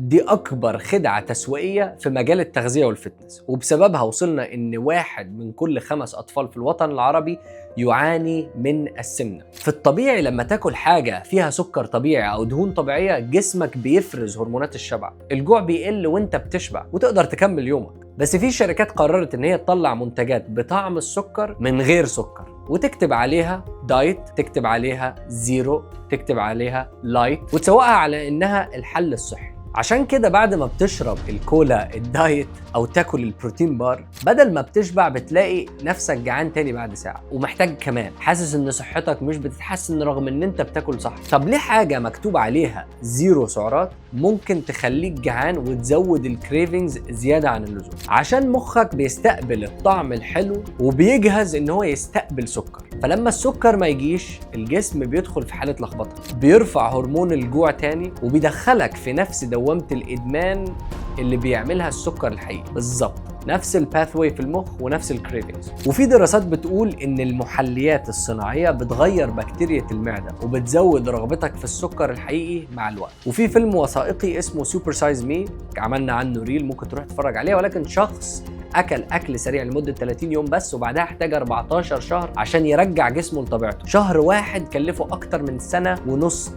دي أكبر خدعة تسويقية في مجال التغذية والفتنس، وبسببها وصلنا إن 1 من كل 5 أطفال في الوطن العربي يعاني من السمنة. في الطبيعي لما تاكل حاجة فيها سكر طبيعي أو دهون طبيعية جسمك بيفرز هرمونات الشبع، الجوع بيقل وانت بتشبع وتقدر تكمل يومك. بس في شركات قررت إن هي تطلع منتجات بطعم السكر من غير سكر، وتكتب عليها دايت، تكتب عليها زيرو، تكتب عليها لايت، وتسوقها على إنها الحل الصحي. عشان كده بعد ما بتشرب الكولا الدايت او تاكل البروتين بار، بدل ما بتشبع بتلاقي نفسك جعان تاني بعد ساعة ومحتاج كمان، حاسس ان صحتك مش بتتحسن رغم ان انت بتاكل صح. طب ليه حاجة مكتوب عليها زيرو سعرات ممكن تخليك جعان وتزود الكريفنجز زيادة عن اللزوم؟ عشان مخك بيستقبل الطعم الحلو وبيجهز ان هو يستقبل سكر، فلما السكر ما يجيش الجسم بيدخل في حالة لخبطة، بيرفع هرمون الجوع تاني وبيدخلك في نفس دوامة الإدمان اللي بيعملها السكر الحقيقي بالظبط، نفس الباثوي في المخ ونفس الكريفنجز. وفي دراسات بتقول ان المحليات الصناعيه بتغير بكتيريا المعده وبتزود رغبتك في السكر الحقيقي مع الوقت. وفي فيلم وثائقي اسمه سوبر سايز مي عملنا عنه ريل، ممكن تروح تتفرج عليه، ولكن شخص اكل سريع لمده 30 يوم بس، وبعدها احتاج 14 شهر عشان يرجع جسمه لطبيعته. شهر واحد كلفه اكتر من 1.5 سنة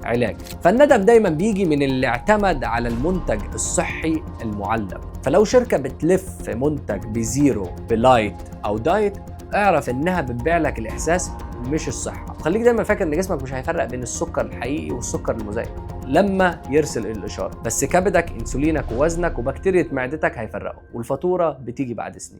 علاج. فالندم دايما بيجي من اللي اعتمد على المنتج الصحي المعلب. فلو شركه بتلف منتج بزيرو بلايت او دايت، اعرف انها بتبيع لك الاحساس مش الصحه. خليك دايما فاكر ان جسمك مش هيفرق بين السكر الحقيقي والسكر المزيف لما يرسل الاشاره، بس كبدك، انسولينك، ووزنك، وبكتيريا معدتك هيفرقوا، والفاتوره بتيجي بعد سنين.